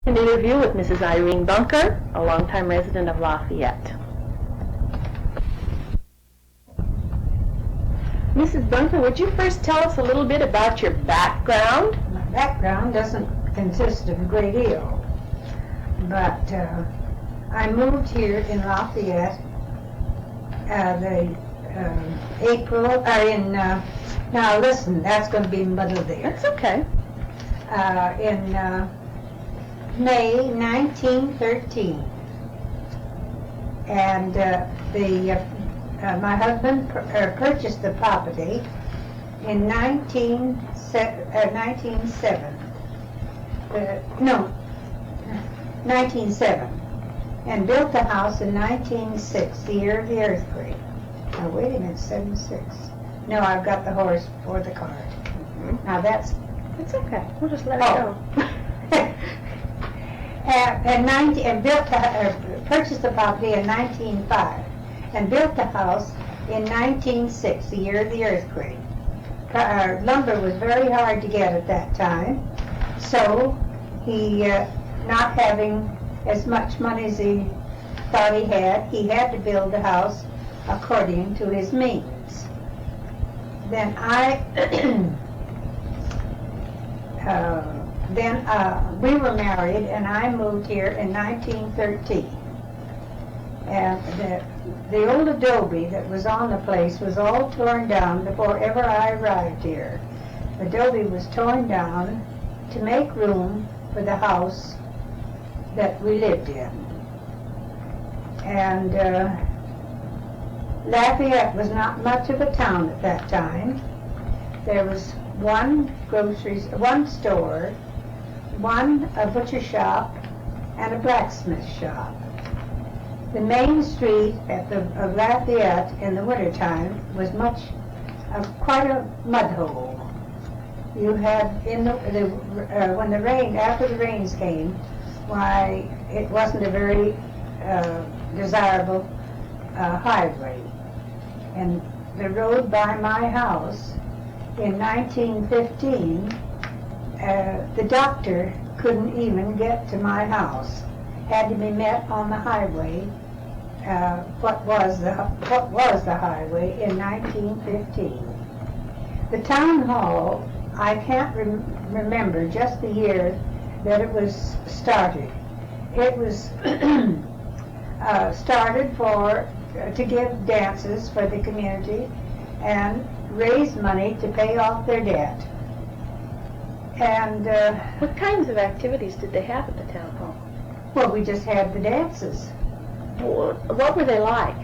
An interview with Mrs. Irene Bunker, a longtime resident of Lafayette. Mrs. Bunker, would you first tell us a little bit about your background? My background doesn't consist of a great deal, but I moved here in Lafayette now listen, that's going to be muddled there. That's okay. In May 1913, and my husband purchased the property in 1907, and built the house in 1906, the year of the earthquake. Now wait a minute, 76. No, I've got the horse before the cart. Mm-hmm. Now that's okay. We'll just let it go. Purchased the property in 1905 and built the house in 1906, the year of the earthquake. Lumber was very hard to get at that time, so he, not having as much money as he thought he had to build the house according to his means. Then we were married, and I moved here in 1913. And the old adobe that was on the place was all torn down before ever I arrived here. The adobe was torn down to make room for the house that we lived in. And Lafayette was not much of a town at that time. There was one store, a butcher shop, and a blacksmith shop. The main street of Lafayette in the wintertime was quite a mud hole. You had after the rains came, why it wasn't a very desirable highway. And the road by my house in 1915, the doctor couldn't even get to my house. Had to be met on the highway. What was the highway in 1915? The town hall, I can't remember just the year that it was started. It was started to give dances for the community and raise money to pay off their debt. And what kinds of activities did they have at the town hall? Well, we just had the dances. What were they like?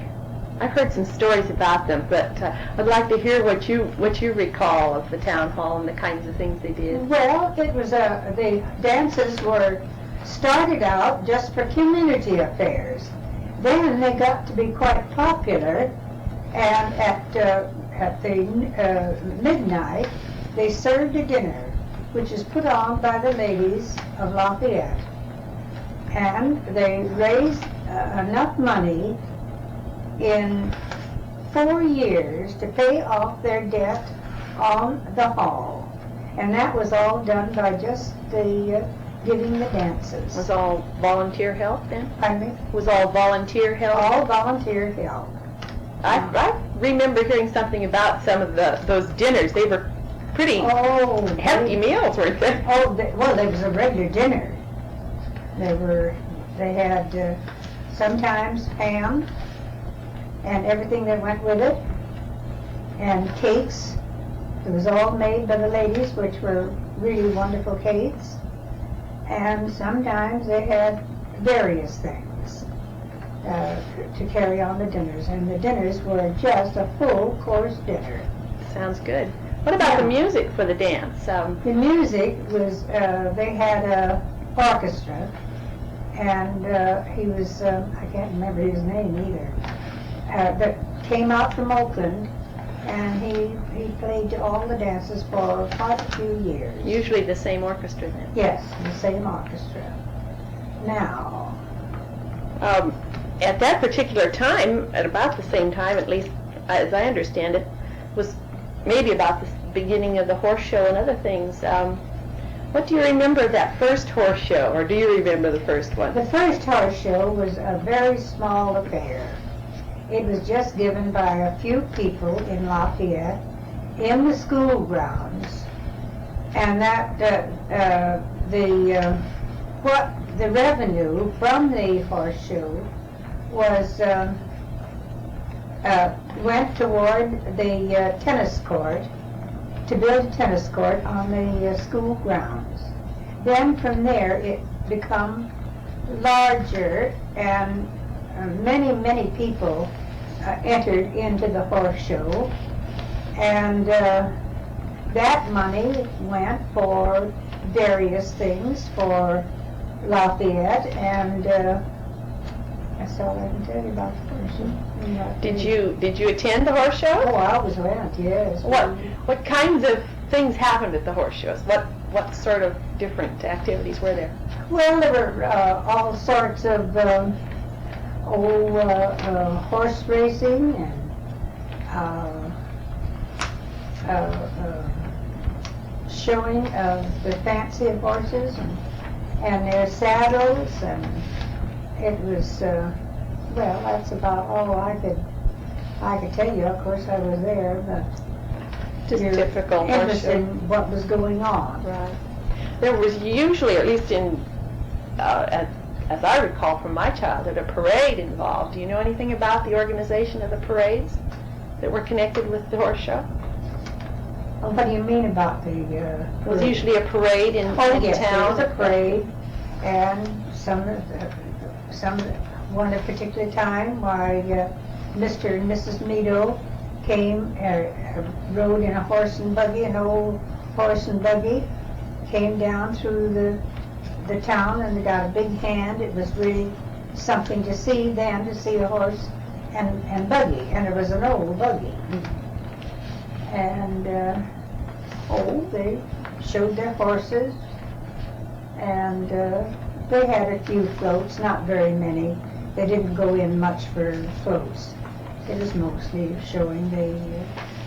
I've heard some stories about them, but I'd like to hear what you recall of the town hall and the kinds of things they did. Well, it was the dances were started out just for community affairs. Then they got to be quite popular, and at the midnight they served a dinner, which is put on by the ladies of Lafayette. And they raised enough money in 4 years to pay off their debt on the hall. And that was all done by just giving the dances. Was all volunteer help then? Pardon me? Was all volunteer help? All volunteer help. I remember hearing something about some of those dinners. They were pretty hefty meals, weren't they? Well, there was a regular dinner. They had sometimes ham and everything that went with it, and cakes. It was all made by the ladies, which were really wonderful cakes. And sometimes they had various things to carry on the dinners, and the dinners were just a full course dinner. Sounds good. What about the music for the dance? The music was, they had a orchestra, and he was, I can't remember his name either, that came out from Oakland, and he played all the dances for quite a few years. Usually the same orchestra then? Yes, the same orchestra. Now, at that particular time, at about the same time, at least as I understand it, was maybe about the beginning of the horse show and other things. What do you remember of that first horse show, or do you remember the first one? The first horse show was a very small affair. It was just given by a few people in Lafayette in the school grounds, and that what the revenue from the horse show was went toward the tennis court, to build a tennis court on the school grounds. Then from there it became larger, and many people entered into the horse show, and that money went for various things for Lafayette, and that's all I can tell you about the horse show. Did you attend the horse show? Oh, I always went, yes. What kinds of things happened at the horse shows? What sort of different activities were there? Well, there were all sorts of horse racing and showing of the fancy of horses and their saddles, and it was well, that's about all I could tell you. Of course, I was there, but Just typical horse interested show. in what was going on. Right. There was usually, or at least in as I recall from my childhood, a parade involved. Do you know anything about the organization of the parades that were connected with the horse show? Well, what do you mean about the It was usually a parade in yes, there town. was a parade, and one particular time why Mr. and Mrs. Meadow came, rode in a horse and buggy, an old horse and buggy, came down through the town, and they got a big hand. It was really something to see then, to see a horse and buggy, and it was an old buggy. And they showed their horses, and they had a few floats, not very many. They didn't go in much for floats. It was mostly showing the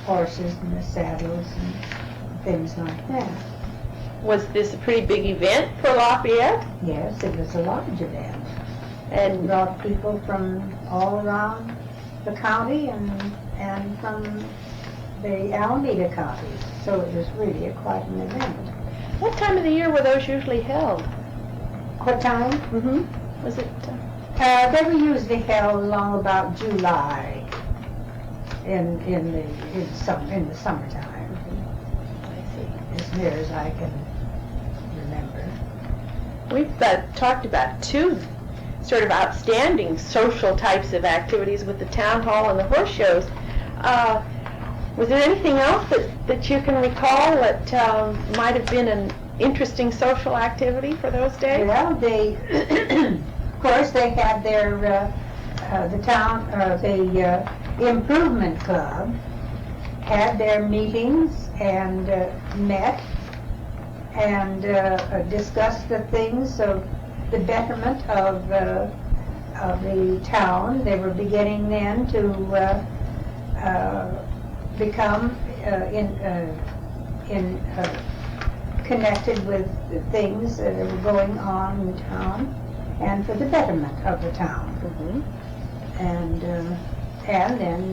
horses and the saddles and things like that. Was this a pretty big event for Lafayette? Yes, it was a large event. And It brought people from all around the county and from the Alameda County. So it was really quite an event. what time of the year were those usually held? What time? Mm-hmm. Was it? They were usually held along about July in the summertime, I see. as near as I can remember. We've talked about two sort of outstanding social types of activities with the town hall and the horse shows. Was there anything else that you can recall that might have been an interesting social activity for those days? Well, they, of course, they had their the improvement club had their meetings and met and discussed the things of the betterment of the town. They were beginning then to become connected with the things that were going on in town and for the betterment of the town. Mm-hmm. And then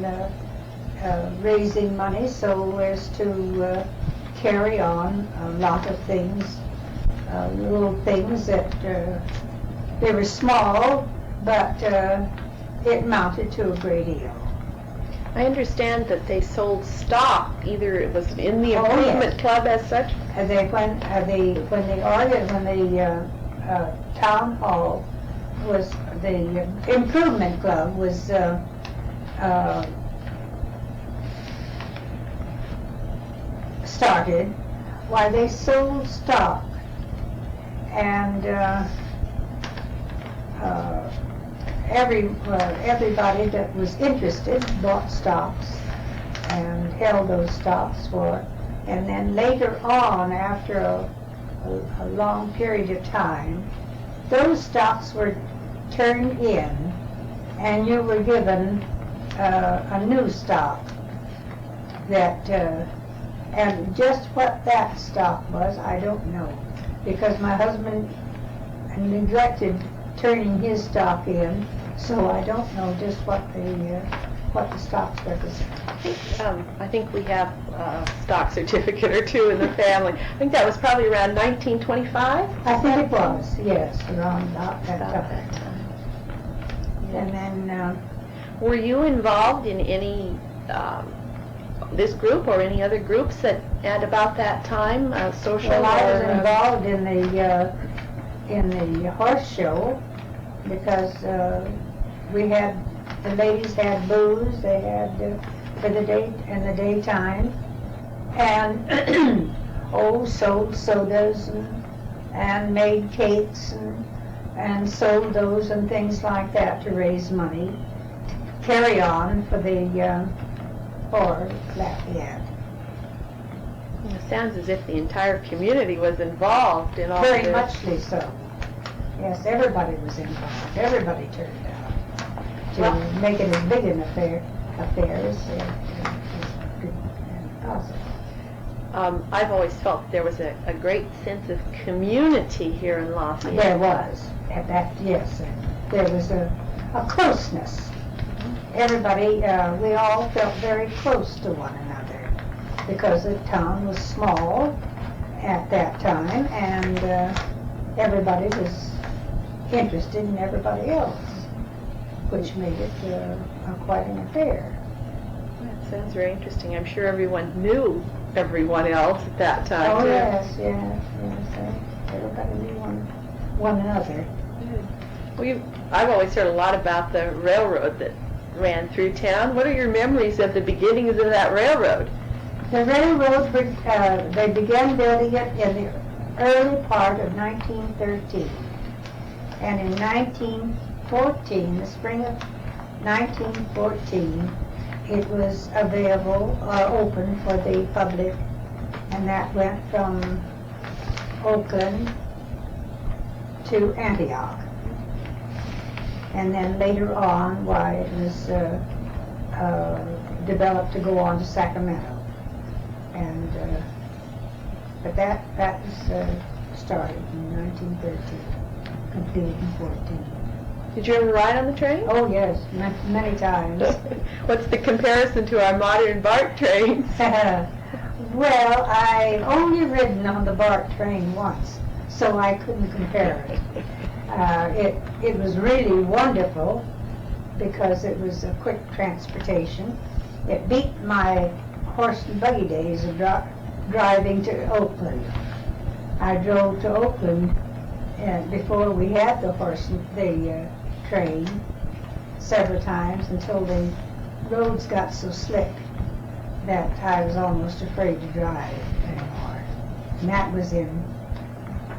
raising money so as to carry on a lot of things, little things that they were small, but it amounted to a great deal. I understand that they sold stock, either it was in the Oh, improvement yes. club as such. When the town hall was, the improvement club was started, why they sold stock, and everybody that was interested bought stocks and held those stocks for, and then later on, after a long period of time, those stocks were turned in and you were given a new stock that and just what that stock was, I don't know. because my husband neglected turning his stock in, so I don't know just what the stocks represent. I think we have a stock certificate or two in the family. I think that was probably around 1925? I think it was, yes, around about that About time. that time. And then, Were you involved in any, this group or any other groups that at about that time, social? well, I was or, involved in the horse show because the ladies had booze, they had for the daytime, and sold sodas and made cakes and sold those and things like that to raise money, to carry on for Lafayette. It sounds as if the entire community was involved in all Very this. muchly so. Yes, everybody was involved. Everybody turned out to Well- make it as big an affair as possible. I've always felt that there was a great sense of community here in Lafayette. There was, at that, yes, there was a closeness. Everybody, we all felt very close to one another because the town was small at that time, and everybody was interested in everybody else, which made it quite an affair. That sounds very interesting. I'm sure everyone knew everyone else at that time, Oh, too. yes, everybody knew one another. Well, I've always heard a lot about the railroad that ran through town. What are your memories of the beginnings of that railroad? The railroad, they began building it in the early part of 1913. And in 1914, the spring of 1914, it was available, open for the public, and that went from Oakland to Antioch. And then later on, it was developed to go on to Sacramento. And but that was started in 1913, completed in 14. Did you ever ride on the train? Oh yes, many times. What's the comparison to our modern BART trains? Well, I've only ridden on the BART train once, so I couldn't compare it. It was really wonderful because it was a quick transportation. It beat my horse and buggy days of driving to Oakland. I drove to Oakland before we had the train several times until the roads got so slick that I was almost afraid to drive anymore. And that was in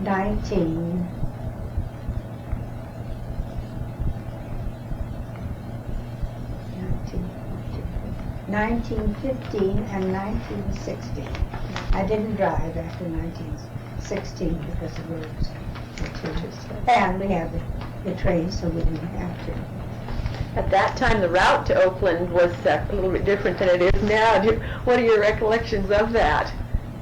1915 and 1916. I didn't drive after 1916 because the roads were too slick. And we had the train, so we didn't have to. At that time, the route to Oakland was a little bit different than it is now. What are your recollections of that?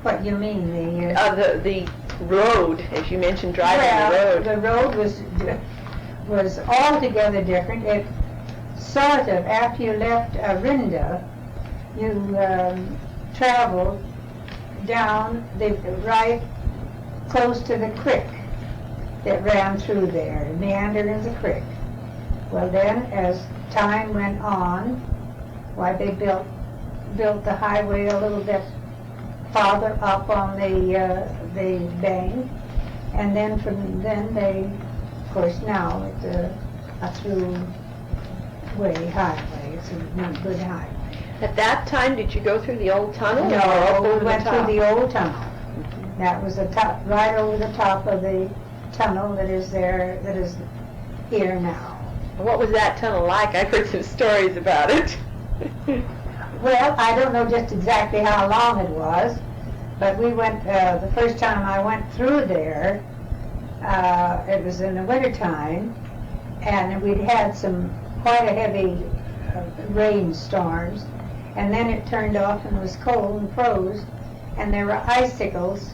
What you mean, The road, as you mentioned, driving the road was altogether different. It sort of, after you left Rinda, you traveled down right close to the creek that ran through there, meandered in the creek. Well then, as time went on, they built the highway a little bit farther up on the bank, and then from then they, of course now it's a through-way highway. It's a good highway. At that time, did you go through the old tunnel? or up No, over we went the through top? the old tunnel. That was right over the top of the tunnel that is here now. What was that tunnel like? I've heard some stories about it. Well, I don't know just exactly how long it was, but we went, the first time I went through there, it was in the wintertime, and we'd had quite a heavy rainstorms, and then it turned off and was cold and froze, and there were icicles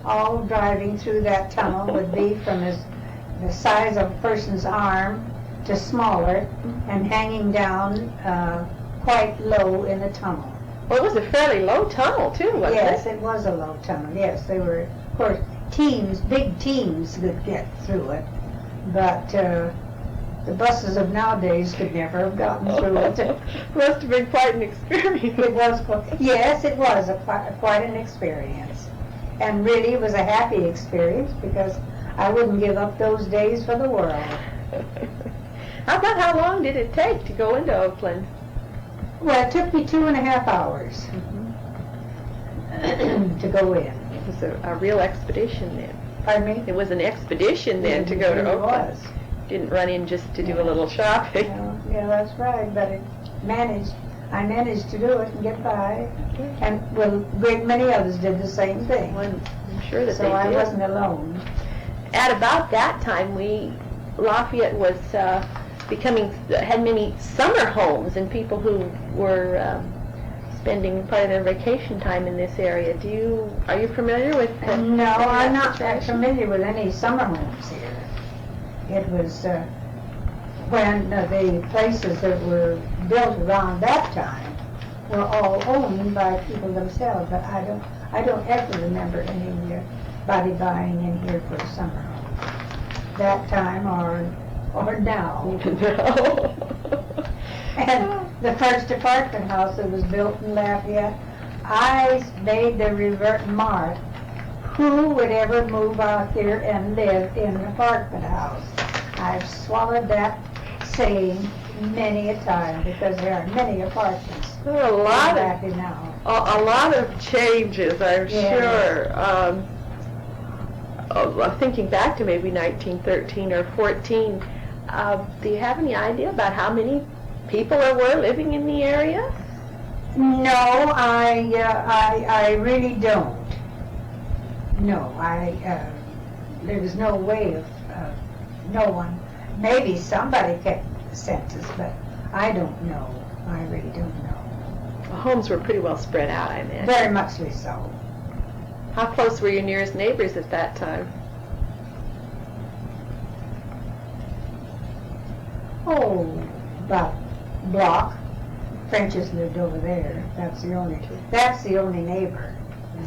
all driving through that tunnel would be from the size of a person's arm to smaller and hanging down quite low in the tunnel. Well, it was a fairly low tunnel too, wasn't Yes, it? it was a low tunnel. Yes, they were, of course, big teams could get through it, but the buses of nowadays could never have gotten through it. Must have been quite an experience. It was, yes, it was quite an experience. And really it was a happy experience because I wouldn't give up those days for the world. How long did it take to go into Oakland? Well, it took me 2.5 hours to go in. It was a real expedition then. Pardon me? It was an expedition then to go to It Oakland. was. Didn't run in just to do a little shopping. Yeah, that's right, but I managed to do it and get by. And well, a great many others did the same thing. Well, I'm sure that So they I did. wasn't alone. At about that time, Lafayette was had many summer homes and people who were spending part of their vacation time in this area. Are you familiar with that? No, I'm not situation? familiar with any summer homes here. It was when the places that were built around that time were all owned by people themselves, but I don't ever remember anybody buying in here for a summer home. That time or now. No. And the first apartment house that was built in Lafayette, I made the remark, who would ever move out here and live in an apartment house? I've swallowed that saying many a time because there are many apartments. There are a lot Lafayette now. a lot of changes, I'm sure. I'm thinking back to maybe 1913 or 14. Do you have any idea about how many people there were living in the area? No, I really don't. No, there was no way of no one. Maybe somebody kept the census, but I don't know. I really don't know. The homes were pretty well spread out, I imagine. Very muchly so. How close were your nearest neighbors at that time? Oh, about a block. French's lived over there. That's the only neighbor.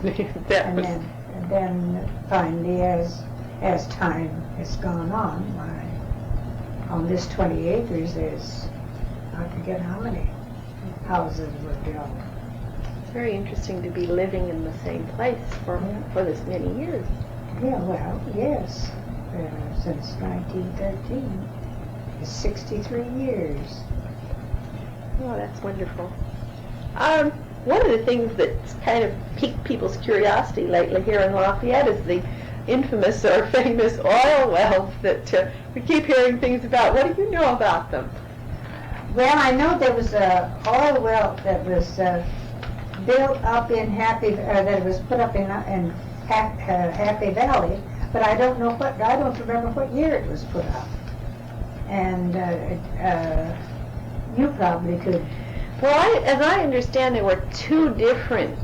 And then finally, as time has gone on this 20 acres, there's, I forget how many houses were built. It's very interesting to be living in the same place for this many years. Yeah, well, yes, since 1913. It's 63 years. Oh, that's wonderful. One of the things that's kind of piqued people's curiosity lately here in Lafayette is the infamous or famous oil wells that we keep hearing things about. What do you know about them? Well, I know there was a oil well that was built up in that was put up in Happy Valley, but I don't remember what year it was put up. And you probably could. Well, as I understand, there were two different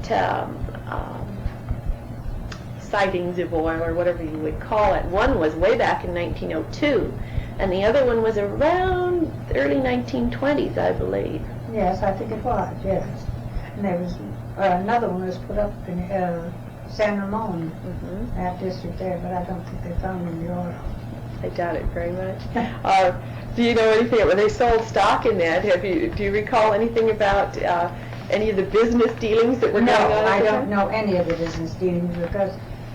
sightings of oil, or whatever you would call it. One was way back in 1902, and the other one was around early 1920s, I believe. Yes, I think it was, yes. And there was another one was put up in San Ramon, that district there, but I don't think they found any oil. I doubt it very much. Do you know anything when they sold stock in that? Do you recall anything about any of the business dealings that were going on? No, I don't know any of the business dealings because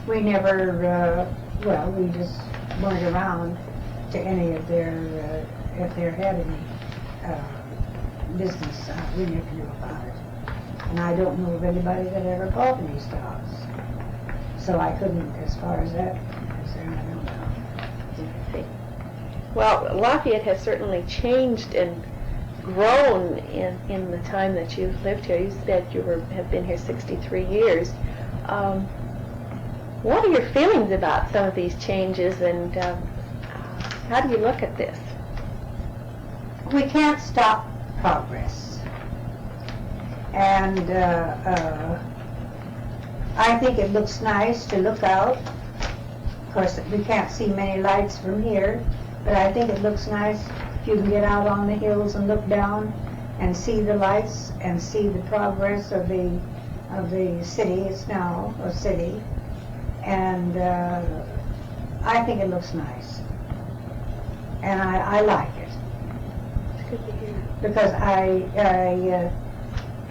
we never, we just weren't around to any of their, if they had any business, we never knew about it. And I don't know of anybody that ever bought any stocks. So I couldn't, as far as that is concerned, I don't know. Well, Lafayette has certainly changed and grown in the time that you've lived here. You said you have been here 63 years. What are your feelings about some of these changes, and how do you look at this? We can't stop progress. And I think it looks nice to look out. Of course, we can't see many lights from here, but I think it looks nice if you can get out on the hills and look down and see the lights and see the progress of the city. It's now a city, and I think it looks nice, and I like it. It's good to hear. Because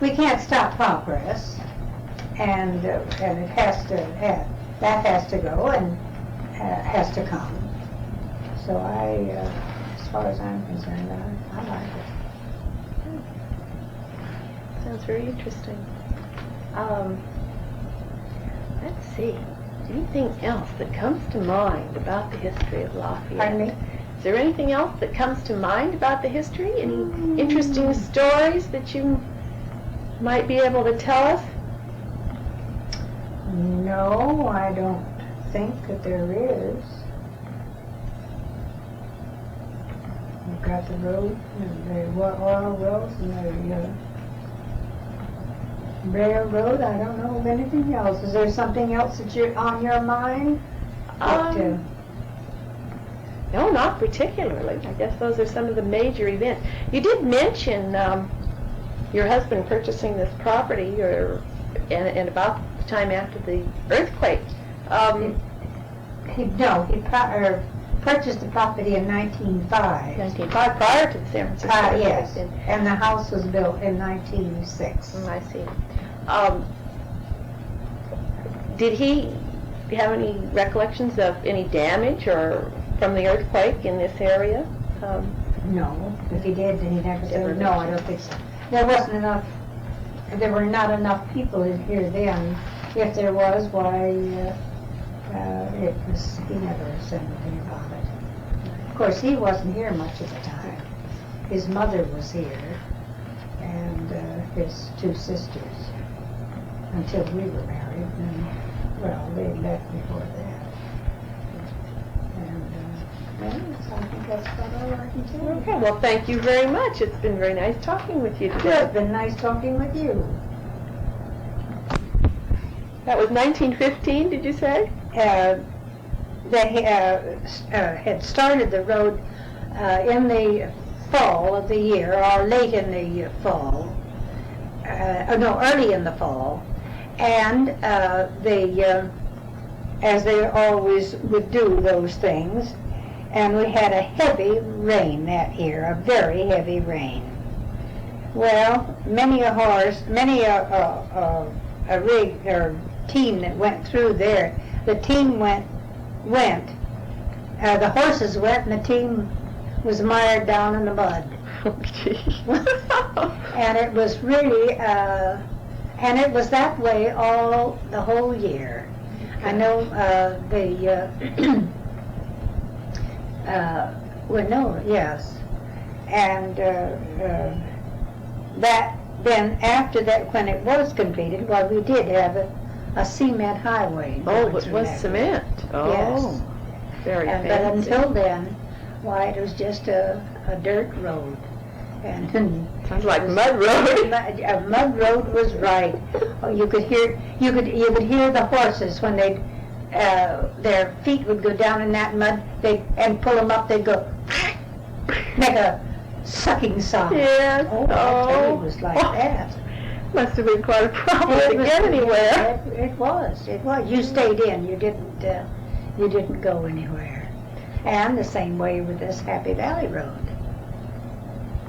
we can't stop progress, and it has to that has to go and has to come. So as far as I'm concerned, I like it. Sounds very interesting. Let's see. Anything else that comes to mind about the history of Lafayette? Pardon me? Is there anything else that comes to mind about the history? Any interesting stories that you might be able to tell us? No, I don't think that there is. We've got the road, and the oil wells, and the railroad. I don't know of anything else. Is there something else that you're on your mind? No, not particularly. I guess those are some of the major events. You did mention your husband purchasing this property, and about the time after the earthquake. He purchased the property in 1905. 1905, prior to the San Francisco earthquake. Yes, and the house was built in 1906. I see. Did he have any recollections of any damage or from the earthquake in this area? No, if he did, then he'd have to say, Never no, I don't think so. There were not enough people in here then. If there was, why, he never said anything about it. Of course, he wasn't here much of the time. His mother was here, and his two sisters, until we were married. And, well, they left before that. And, I think that's about all I can tell you. Okay, well, thank you very much. It's been very nice talking with you today. It's been nice talking with you. That was 1915, did you say? They had started the road in the fall of the year, or late in the fall, early in the fall, and as they always would do those things, and we had a heavy rain that year, a very heavy rain. Well, many a rig or team that went through there, the team went, the horses went, and the team was mired down in the mud. Oh, gee. And it was really, and it was that way the whole year. I know yes. And that, then after that, when it was completed, well, we did have a cement highway. Oh, it was cement. Oh, yes. Very But fancy. until then, why, it was just a dirt road. And Sounds like mud road. a mud road was right. Oh, you could hear the horses when they their feet would go down in that mud. And pull them up. They'd go make a sucking sound. Yes. Oh, I tell you, it was like that. Must have been quite a problem to get anywhere. It was. You stayed in. You didn't go anywhere. And the same way with this Happy Valley Road.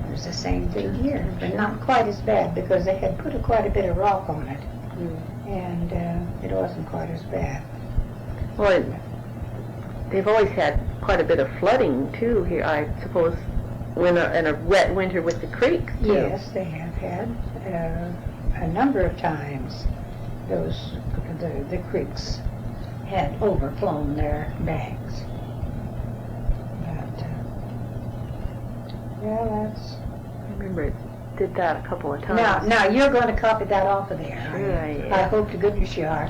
It was the same thing here, but not quite as bad because they had put quite a bit of rock on it, and it wasn't quite as bad. Well, they've always had quite a bit of flooding too here, I suppose, and a wet winter with the creeks too. Yes, they have had a number of times. The creeks had overflown their banks. But that's. I remember it did that a couple of times. Now you're going to copy that off of there. Sure I am. I hope to goodness you are.